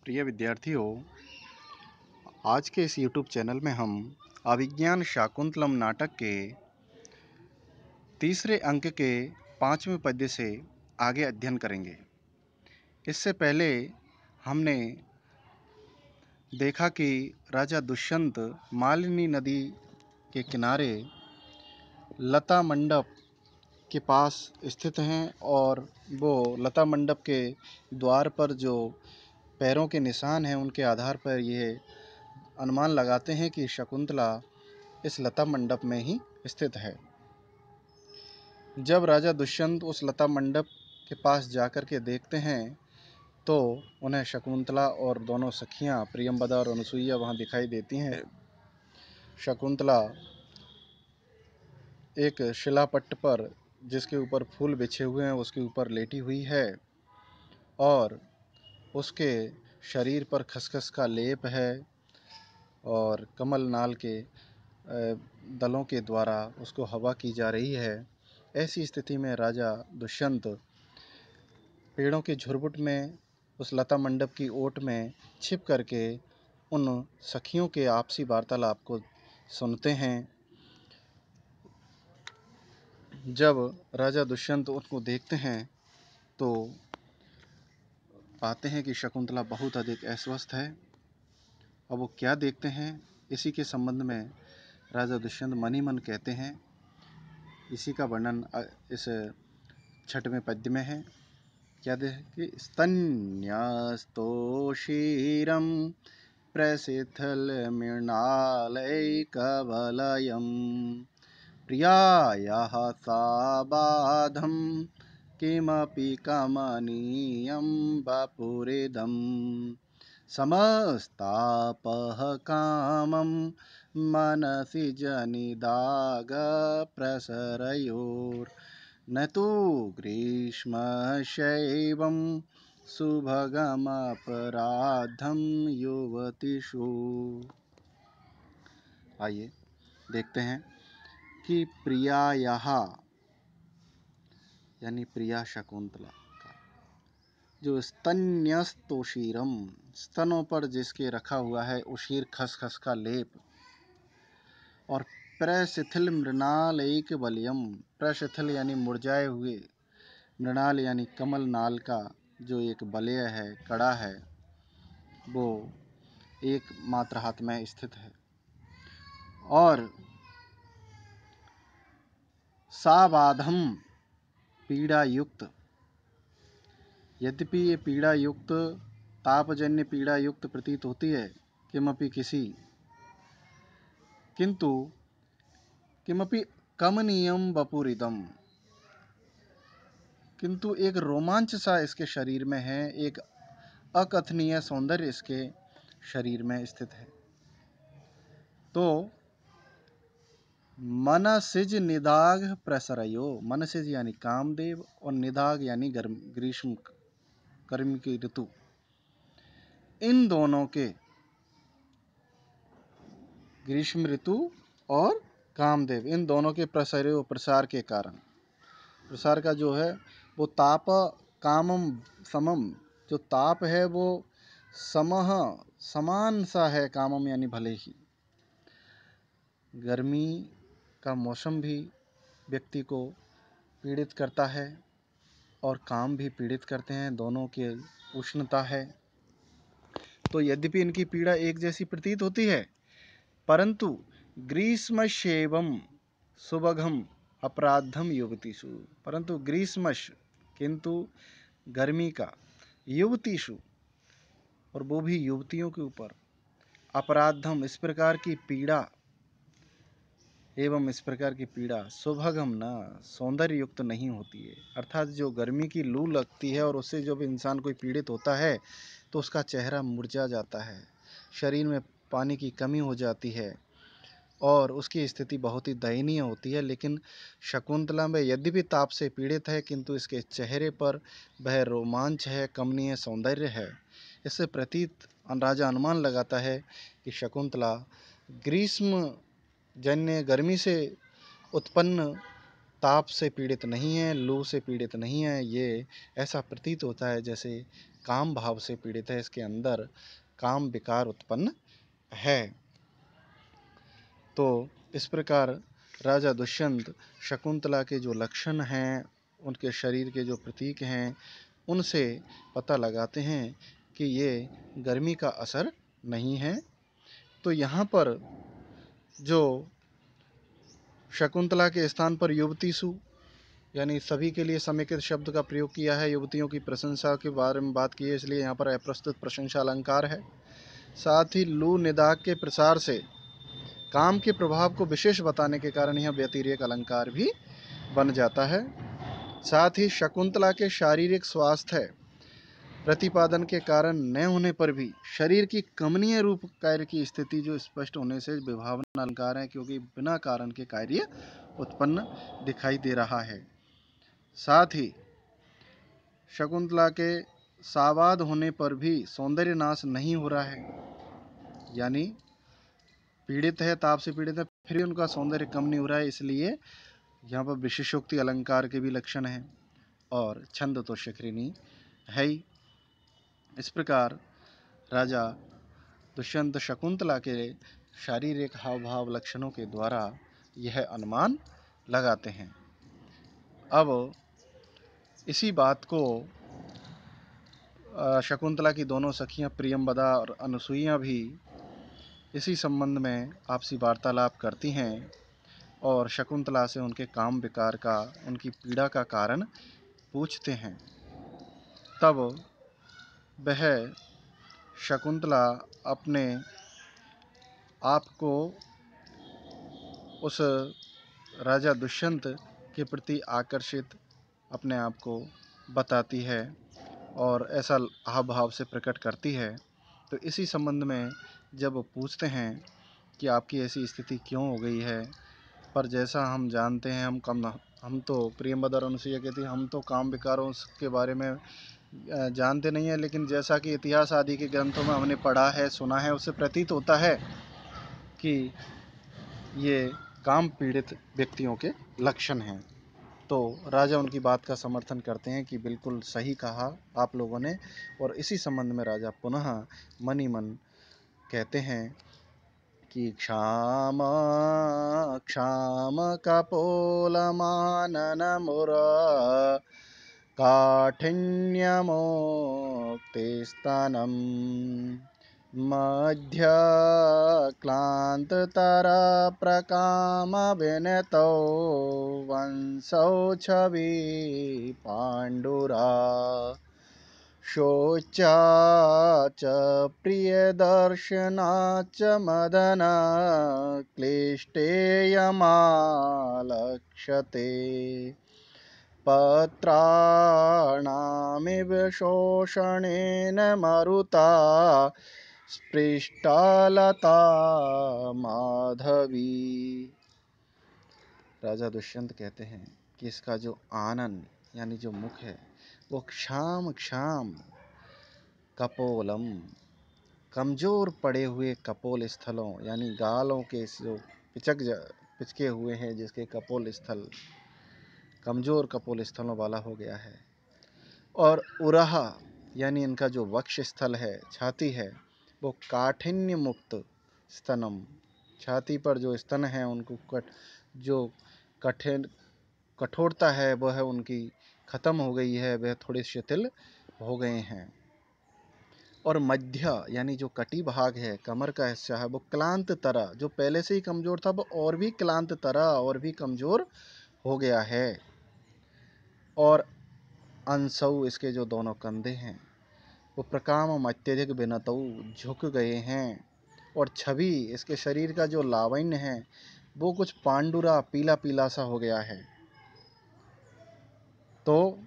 प्रिय विद्यार्थियों, आज के इस YouTube चैनल में हम अभिज्ञान शाकुंतलम नाटक के तीसरे अंक के 5वें पद्य से आगे अध्ययन करेंगे। इससे पहले हमने देखा कि राजा दुष्यंत मालिनी नदी के किनारे लता मंडप के पास स्थित हैं और वो लता मंडप के द्वार पर जो पैरों के निशान हैं उनके आधार पर यह अनुमान लगाते हैं कि शकुंतला इस लता मंडप में ही स्थित है। जब राजा दुष्यंत उस लता मंडप के पास जाकर के देखते हैं तो उन्हें शकुंतला और दोनों सखियां प्रियंवदा और अनुसुईया वहां दिखाई देती हैं। शकुंतला एक शिलापट्ट पर जिसके ऊपर फूल बिछे हुए हैं उसके ऊपर लेटी हुई है और उसके शरीर पर खसखस का लेप है और कमल नाल के दलों के द्वारा उसको हवा की जा रही है। ऐसी स्थिति में राजा दुष्यंत पेड़ों के झुरमुट में उस लता मंडप की ओट में छिप करके उन सखियों के आपसी वार्तालाप को सुनते हैं। जब राजा दुष्यंत उनको देखते हैं तो पाते हैं कि शकुंतला बहुत अधिक अस्वस्थ है। अब वो क्या देखते हैं इसी के संबंध में राजा दुष्यंत मन ही मन कहते हैं। इसी का वर्णन इस 6वें पद्य में है। क्या देखें कि स्तन्यस्तो क्षीरं प्रसिद्धलमृणालैकवलयं प्रियायाः साबाधं किमपि कमनीयं वपुरिदं समस्तापः कामं मनसि जनिदागप्रसरयोर्न तु ग्रीष्मशैवं सुभगमपराधं युवतिषु। आइए देखते हैं कि प्रियायाः यानी प्रिया शकुंतला का जो स्तन्यस्तोषीरम स्तनों पर जिसके रखा हुआ है उशीर खसखस का लेप और प्रशिथिल मृणाल एक बलियम प्रशिथिल यानी मुरझाए हुए मृणाल यानी कमल नाल का जो एक बलय है कड़ा है वो एक मात्र हाथ में स्थित है और साबाधम पीड़ा युक्त। यद्यपि ये पीड़ा युक्त तापजन्य पीड़ा युक्त प्रतीत होती है किमपि किंतु किमपि कमनीयम वपुरिदम किंतु एक रोमांच सा इसके शरीर में है, एक अकथनीय सौंदर्य इसके शरीर में स्थित है। तो मनसिज निदाग प्रसरयो, मनसिज यानी कामदेव और निदाग यानी ग्रीष्म गर्मी की ऋतु, इन दोनों के ग्रीष्म ऋतु और कामदेव इन दोनों के प्रसार के कारण प्रसार का जो है वो ताप कामम समम, जो ताप है वो समह समान सा है, कामम यानी भले ही। गर्मी का मौसम भी व्यक्ति को पीड़ित करता है और काम भी पीड़ित करते हैं, दोनों की उष्णता है। तो यद्यपि इनकी पीड़ा एक जैसी प्रतीत होती है परंतु ग्रीष्मशैवं सुभगम अपराधम युवतीषु, परंतु ग्रीष्मश किंतु गर्मी का युवतीषु और वो भी युवतियों के ऊपर अपराधम इस प्रकार की पीड़ा एवं इस प्रकार की पीड़ा सुभगम न सौंदर्य युक्त नहीं होती है। अर्थात जो गर्मी की लू लगती है और उससे जब इंसान कोई पीड़ित होता है तो उसका चेहरा मुरझा जाता है, शरीर में पानी की कमी हो जाती है और उसकी स्थिति बहुत ही दयनीय होती है। लेकिन शकुंतला में यद्यपि ताप से पीड़ित है किंतु इसके चेहरे पर वह रोमांच है, कमनीय सौंदर्य है। इससे प्रतीत राजा अनुमान लगाता है कि शकुंतला ग्रीष्म जन्य गर्मी से उत्पन्न ताप से पीड़ित नहीं है, लू से पीड़ित नहीं है। ये ऐसा प्रतीत होता है जैसे काम भाव से पीड़ित है, इसके अंदर काम विकार उत्पन्न है। तो इस प्रकार राजा दुष्यंत शकुंतला के जो लक्षण हैं, उनके शरीर के जो प्रतीक हैं, उनसे पता लगाते हैं कि ये गर्मी का असर नहीं है। तो यहाँ पर जो शकुंतला के स्थान पर युवतीसु यानी सभी के लिए समेकित शब्द का प्रयोग किया है। युवतियों की प्रशंसा के बारे में बात की है, इसलिए यहाँ पर अप्रस्तुत प्रशंसा अलंकार है। साथ ही लू निदाग के प्रसार से काम के प्रभाव को विशेष बताने के कारण यह व्यतिरेक अलंकार भी बन जाता है। साथ ही शकुंतला के शारीरिक स्वास्थ्य प्रतिपादन के कारण न होने पर भी शरीर की कमनीय रूप कार्य की स्थिति जो स्पष्ट होने से विभावना अलंकार है, क्योंकि बिना कारण के कार्य उत्पन्न दिखाई दे रहा है। साथ ही शकुंतला के सावाद होने पर भी सौंदर्य नाश नहीं हो रहा है, यानी पीड़ित है, ताप से पीड़ित है, फिर भी उनका सौंदर्य कम नहीं हो रहा है, इसलिए यहाँ पर विशेषोक्ति अलंकार के भी लक्षण हैं। और छंद तो शिखरिणी है ही। इस प्रकार राजा दुष्यंत शकुंतला के शारीरिक हाव भाव लक्षणों के द्वारा यह अनुमान लगाते हैं। अब इसी बात को शकुंतला की दोनों सखियां प्रियंवदा और अनुसुईया भी इसी संबंध में आपसी वार्तालाप करती हैं और शकुंतला से उनके काम विकार का, उनकी पीड़ा का कारण पूछते हैं। तब वह शकुंतला अपने आप को उस राजा दुष्यंत के प्रति आकर्षित अपने आप को बताती है और ऐसा हाव भाव से प्रकट करती है। तो इसी संबंध में जब पूछते हैं कि आपकी ऐसी स्थिति क्यों हो गई है, पर जैसा हम जानते हैं, हम तो प्रियंवदा और अनुसुईया कहती हैं, हम तो काम विकारों के बारे में जानते नहीं हैं, लेकिन जैसा कि इतिहास आदि के ग्रंथों में हमने पढ़ा है, सुना है, उससे प्रतीत होता है कि ये काम पीड़ित व्यक्तियों के लक्षण हैं। तो राजा उनकी बात का समर्थन करते हैं कि बिल्कुल सही कहा आप लोगों ने। और इसी संबंध में राजा पुनः मन ही मन कहते हैं कि क्षाम क्षाम कपोलमानन मुर काठिन्यमोक्तिस्तनम् मध्यक्लान्ततरप्रकामविनतौ वंशौ छवि पाण्डुरा शोचा च प्रियदर्शना च मदन क्लिष्टेयमालक्ष्यते पत्राणामिव शोषणेन मरुता स्पृष्टालता माधवी। राजा दुष्यंत कहते हैं कि इसका जो आनन यानी जो मुख है वो क्षाम क्षाम कपोलम, कमजोर पड़े हुए कपोल स्थलों यानी गालों के जो पिचके हुए हैं, जिसके कपोल स्थल कमजोर कपोल स्थलों वाला हो गया है। और उरहा यानी इनका जो वक्ष स्थल है, छाती है, वो काठिन्य मुक्त स्तनम, छाती पर जो स्तन है उनको जो कठोरता है वह है उनकी खत्म हो गई है, वह थोड़े शिथिल हो गए हैं। और मध्य यानी जो कटी भाग है, कमर का हिस्सा है, वो क्लांत तरह, जो पहले से ही कमजोर था वो और भी क्लांत तरह और भी कमजोर हो गया है। और अंसौ, इसके जो दोनों कंधे हैं वो प्रकाम अत्यधिक विनतौ, झुक गए हैं। और छवि, इसके शरीर का जो लावण्य है वो कुछ पांडुरा, पीला पीला सा हो गया है। तो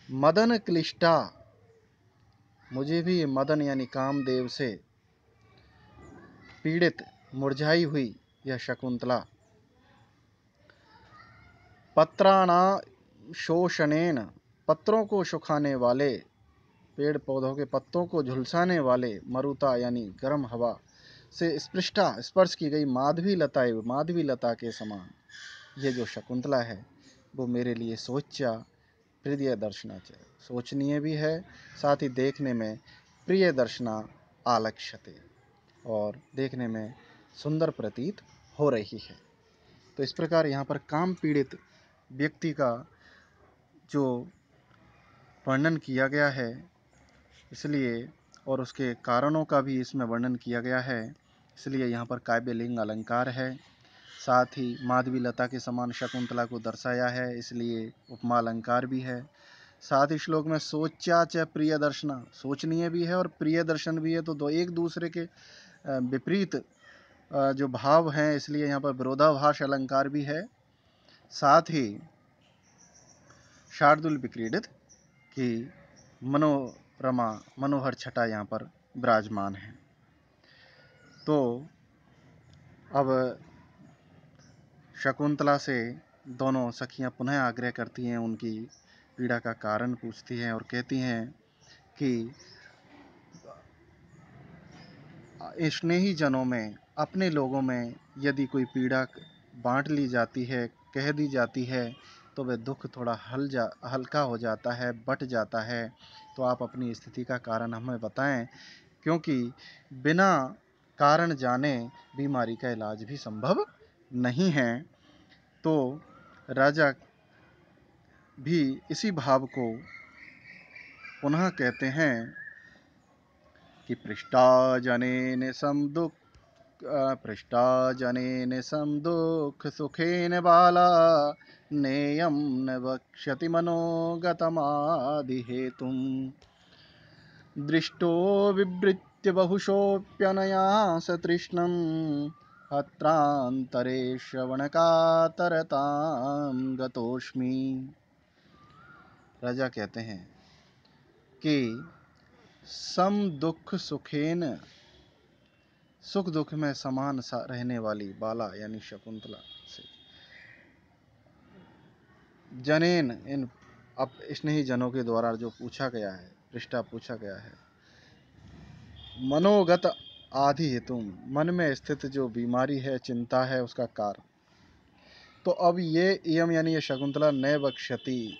मदन क्लिष्टा, मुझे भी मदन यानी कामदेव से पीड़ित मुरझाई हुई यह शकुंतला पत्राणा शोषणेन, पत्रों को सुखाने वाले, पेड़ पौधों के पत्तों को झुलसाने वाले, मरुता यानी गर्म हवा से स्पृष्टा, स्पर्श की गई, माधवी लता, माधवी लता के समान ये जो शकुंतला है वो मेरे लिए सोचा प्रिय दर्शना च, सोचनीय भी है, साथ ही देखने में प्रिय दर्शना आलक्ष्यते, और देखने में सुंदर प्रतीत हो रही है। तो इस प्रकार यहाँ पर काम पीड़ित व्यक्ति का जो वर्णन किया गया है, इसलिए और उसके कारणों का भी इसमें वर्णन किया गया है, इसलिए यहाँ पर काव्यलिंग अलंकार है। साथ ही माधवी लता के समान शकुंतला को दर्शाया है, इसलिए उपमा अलंकार भी है। साथ ही श्लोक में सोचा च प्रिय दर्शना, सोचनीय भी है और प्रिय दर्शन भी है, तो दो एक दूसरे के विपरीत जो भाव हैं, इसलिए यहाँ पर विरोधाभास अलंकार भी है। साथ ही शार्दुल विक्रीडित की मनोरमा मनोहर छटा यहाँ पर विराजमान है। तो अब शकुंतला से दोनों सखियां पुनः आग्रह करती हैं, उनकी पीड़ा का कारण पूछती हैं और कहती हैं कि स्नेही जनों में, अपने लोगों में यदि कोई पीड़ा बांट ली जाती है, कह दी जाती है, तो वह दुख थोड़ा हल्का हो जाता है, बट जाता है। तो आप अपनी स्थिति का कारण हमें बताएं, क्योंकि बिना कारण जाने बीमारी का इलाज भी संभव नहीं है। तो राजा भी इसी भाव को पुनः कहते हैं कि पृष्टा जनेन समदुःख सुखेन बाला, नेयं न वक्ष्यति मनोगतमादिहेतुं, दृष्टो विवृत्य बहुशोऽप्यनया सतृष्णं, अत्रान्तरे श्रवणकातरतां गतोऽस्मि। राजा कहते हैं कि सम दुख सुखेन, सुख दुख में समान सा रहने वाली बाला यानी शकुंतला से, जनेन इन अब स्नेही जनों के द्वारा जो पूछा गया है, पृष्ठा पूछा गया है, मनोगत आदि हेतु, मन में स्थित जो बीमारी है, चिंता है, उसका कारण। तो अब ये इयम यानी ये शकुंतला न वक्ष्यति,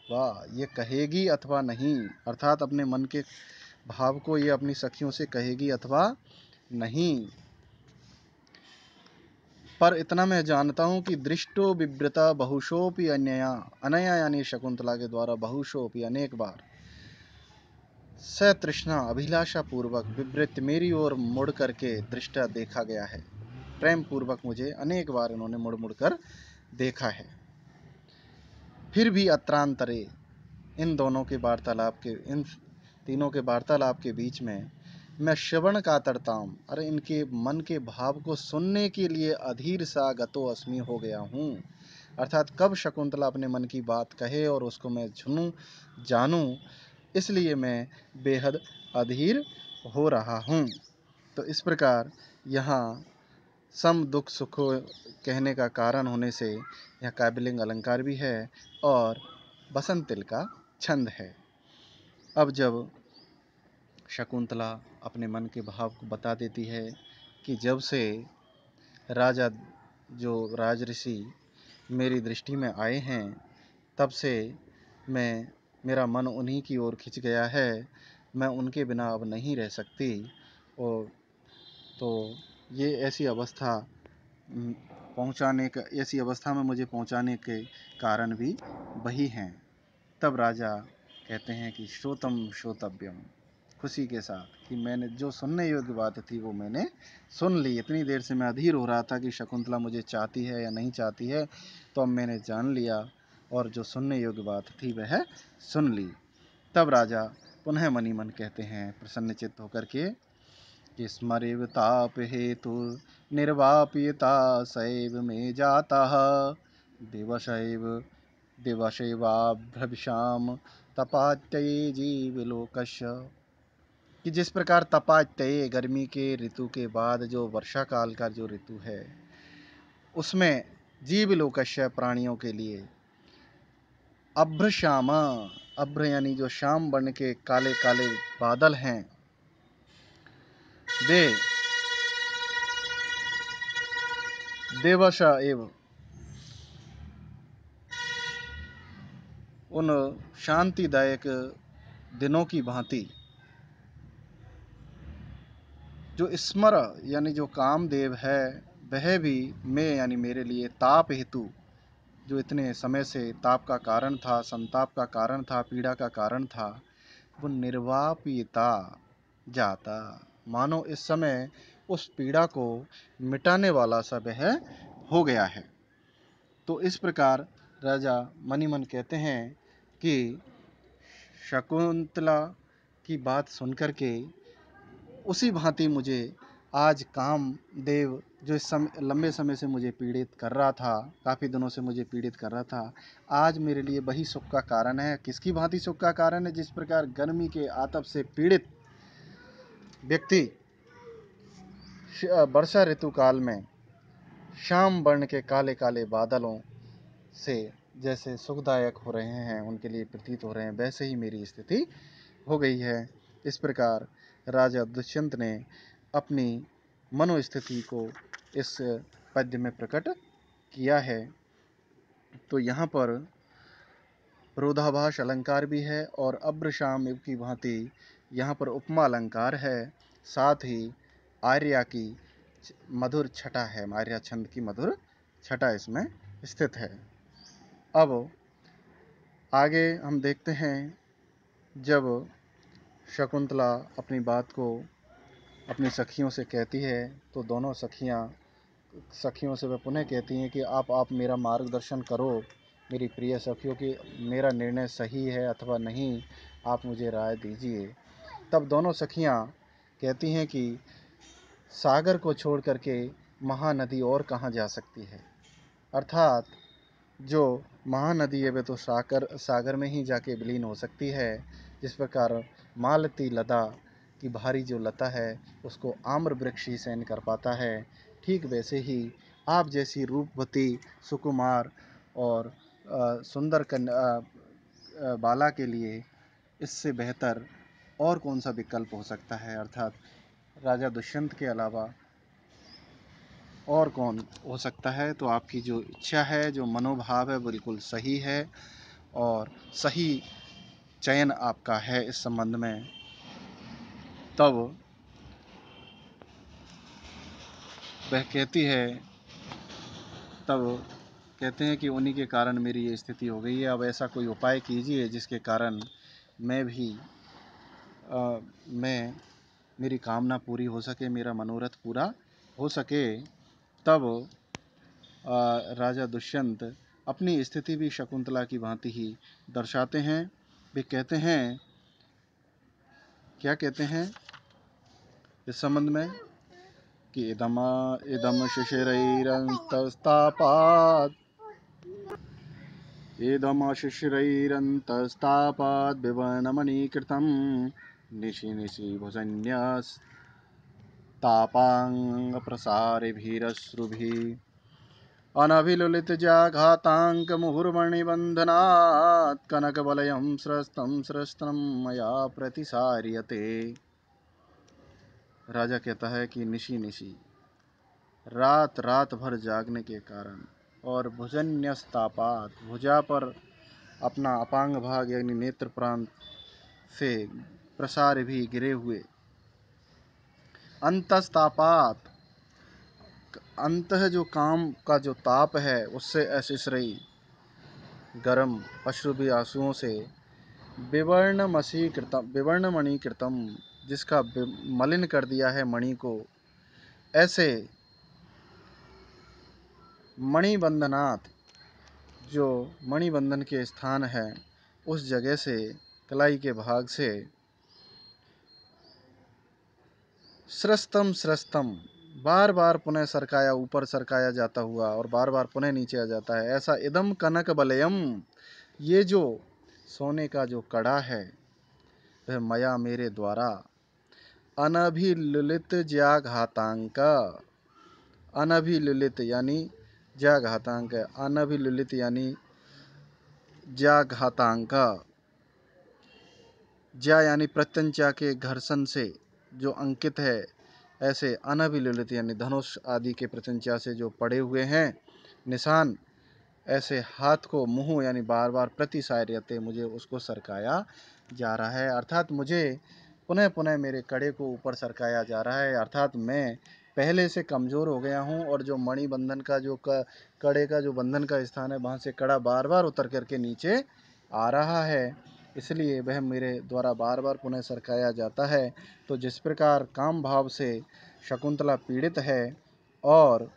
वाह, ये कहेगी अथवा नहीं, अर्थात अपने मन के भाव को ये अपनी सखियों से कहेगी अथवा नहीं, पर इतना मैं जानता हूँ कि दृष्टो विव्रता बहुशोपि अन्यया, अनया यानी शकुंतला के द्वारा बहुशोपि अनेक बार, सतृष्णा अभिलाषा पूर्वक, विवृत मेरी ओर मुड़ करके दृष्टा देखा गया है, प्रेम पूर्वक मुझे अनेक बार इन्होंने मुड़ मुड़ कर देखा है। फिर भी अत्रांतरे, इन दोनों के वार्तालाप के, इन तीनों के वार्तालाप के बीच में मैं श्रवण कातरताम, अरे इनके मन के भाव को सुनने के लिए अधीर सा गतो अस्मि हो गया हूँ, अर्थात कब शकुंतला अपने मन की बात कहे और उसको मैं सुनूं जानूं, इसलिए मैं बेहद अधीर हो रहा हूँ। तो इस प्रकार यहाँ सम दुख सुख कहने का कारण होने से यह काव्यलिंग अलंकार भी है और बसंतिल का छंद है। अब जब शकुंतला अपने मन के भाव को बता देती है कि जब से राजा जो राजऋषि मेरी दृष्टि में आए हैं, तब से मेरा मन उन्हीं की ओर खिंच गया है, मैं उनके बिना अब नहीं रह सकती। और तो ये ऐसी अवस्था ऐसी अवस्था में मुझे पहुंचाने के कारण भी वही हैं। तब राजा कहते हैं कि श्रोतम श्रोतव्यम, खुशी के साथ कि मैंने जो सुनने योग्य बात थी वो मैंने सुन ली। इतनी देर से मैं अधीर हो रहा था कि शकुंतला मुझे चाहती है या नहीं चाहती है, तो अब मैंने जान लिया और जो सुनने योग्य बात थी वह सुन ली। तब राजा पुनः मनी मन कहते हैं प्रसन्नचित्त होकर के कि स्मरेव ताप हेतु निर्वाप्यता सैव में जाता, दिवशैवाभ्रविशाम तपात्यये जीवलोकस्य, कि जिस प्रकार तपात्यये गर्मी के ऋतु के बाद जो वर्षा काल का जो ऋतु है, उसमें जीवलोकस्य प्राणियों के लिए अभ्रश्यामा, अभ्र यानी जो श्याम वर्ण के काले काले बादल हैं, वे देवश एव, उन शांतिदायक दिनों की भांति जो स्मर यानी जो कामदेव है वह भी मैं यानी मेरे लिए ताप हेतु जो इतने समय से ताप का कारण था, संताप का कारण था, पीड़ा का कारण था, वो निर्वापिता जाता, मानो इस समय उस पीड़ा को मिटाने वाला सा वह हो गया है। तो इस प्रकार राजा मनी मन कहते हैं कि शकुंतला की बात सुनकर के उसी भांति मुझे आज कामदेव जो इस लंबे समय से मुझे पीड़ित कर रहा था, काफ़ी दिनों से मुझे पीड़ित कर रहा था, आज मेरे लिए वही सुख का कारण है। किसकी भांति सुख का कारण है? जिस प्रकार गर्मी के आतप से पीड़ित व्यक्ति वर्षा ऋतु काल में श्याम वर्ण के काले काले बादलों से जैसे सुखदायक हो रहे हैं, उनके लिए प्रतीत हो रहे हैं, वैसे ही मेरी स्थिति हो गई है। इस प्रकार राजा दुष्यंत ने अपनी मनोस्थिति को इस पद्य में प्रकट किया है। तो यहाँ पर विरोधाभास अलंकार भी है और अब्रशाम की भांति यहाँ पर उपमा अलंकार है, साथ ही आर्या की मधुर छटा है, आर्या छंद की मधुर छटा इसमें स्थित है। अब आगे हम देखते हैं, जब शकुंतला अपनी बात को अपनी सखियों से कहती है तो दोनों सखियों से वह पुनः कहती हैं कि आप मेरा मार्गदर्शन करो मेरी प्रिय सखियों की, मेरा निर्णय सही है अथवा नहीं, आप मुझे राय दीजिए। तब दोनों सखियां कहती हैं कि सागर को छोड़ करके महानदी और कहाँ जा सकती है, अर्थात जो महानदी है वह तो सागर में ही जाके विलीन हो सकती है। जिस प्रकार मालती लता की भारी जो लता है उसको आम्र वृक्ष ही सहन कर पाता है, ठीक वैसे ही आप जैसी रूपवती सुकुमार और सुंदर बाला के लिए इससे बेहतर और कौन सा विकल्प हो सकता है, अर्थात राजा दुष्यंत के अलावा और कौन हो सकता है। तो आपकी जो इच्छा है, जो मनोभाव है, बिल्कुल सही है और सही चयन आपका है इस संबंध में। तब वह कहती है, तब कहते हैं कि उन्हीं के कारण मेरी ये स्थिति हो गई है, अब ऐसा कोई उपाय कीजिए जिसके कारण मैं मेरी कामना पूरी हो सके, मेरा मनोरथ पूरा हो सके। तब राजा दुष्यंत अपनी स्थिति भी शकुंतला की भांति ही दर्शाते हैं। वे कहते हैं, क्या कहते हैं इस संबंध में कि इदम शिशिरैरन्तस्तापाद् विवर्णमणीकृतं निशि निशि भुजन्यस्तापाङ्गप्रसारिभिरश्रुभिः अनभिलुलितजाघाताङ्कमुहुर्मणिबन्धनात् कनकवलयं स्रस्तं मया प्रतिसार्यते। राजा कहता है कि निशि निशि रात भर जागने के कारण और भुजन्यस्तापात भुजा पर अपना अपांग भाग यानी नेत्र प्रांत से प्रसार भी गिरे हुए, अंतस्तापात अंतः जो काम का जो ताप है उससे अशिश्रयी गरम अश्रुभि आंसुओं से, विवर्णमणि कृतम जिसका मलिन कर दिया है मणि को, ऐसे मणिबंधनात् जो मणिबंधन के स्थान है उस जगह से, कलाई के भाग से, स्रस्तम बार बार पुनः सरकाया, ऊपर सरकाया जाता हुआ और बार बार पुनः नीचे आ जाता है, ऐसा इदम कनक बलयम ये जो सोने का जो कड़ा है वह मया मेरे द्वारा अनभिलुलित ज्याघातांक, अनभिलुलित यानी ज्याघातांक, अनभिलुलित यानी ज्याघातांक, ज्या यानी प्रत्यंचा के घर्षण से जो अंकित है, ऐसे अनभिलुलित यानी धनुष आदि के प्रत्यंचा से जो पड़े हुए हैं निशान, ऐसे हाथ को मुँह यानी बार बार प्रति सायरियते मुझे उसको सरकाया जा रहा है, अर्थात मुझे पुनः पुनः मेरे कड़े को ऊपर सरकाया जा रहा है, अर्थात मैं पहले से कमज़ोर हो गया हूँ और जो मणि बंधन का जो कड़े का जो बंधन का स्थान है वहाँ से कड़ा बार बार उतर करके नीचे आ रहा है, इसलिए वह मेरे द्वारा बार बार पुनः सरकाया जाता है। तो जिस प्रकार काम भाव से शकुंतला पीड़ित है और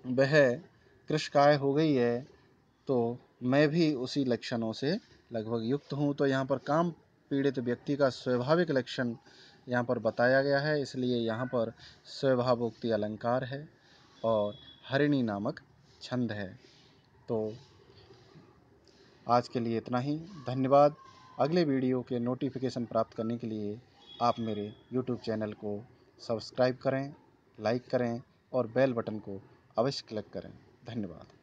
वह कृशकाय हो गई है, तो मैं भी उसी लक्षणों से लगभग युक्त हूँ। तो यहाँ पर काम पीड़ित व्यक्ति का स्वाभाविक लक्षण यहाँ पर बताया गया है, इसलिए यहाँ पर स्वभावोक्ति अलंकार है और हरिणी नामक छंद है। तो आज के लिए इतना ही, धन्यवाद। अगले वीडियो के नोटिफिकेशन प्राप्त करने के लिए आप मेरे YouTube चैनल को सब्सक्राइब करें, लाइक करें और बेल बटन को अवश्य क्लिक करें। धन्यवाद।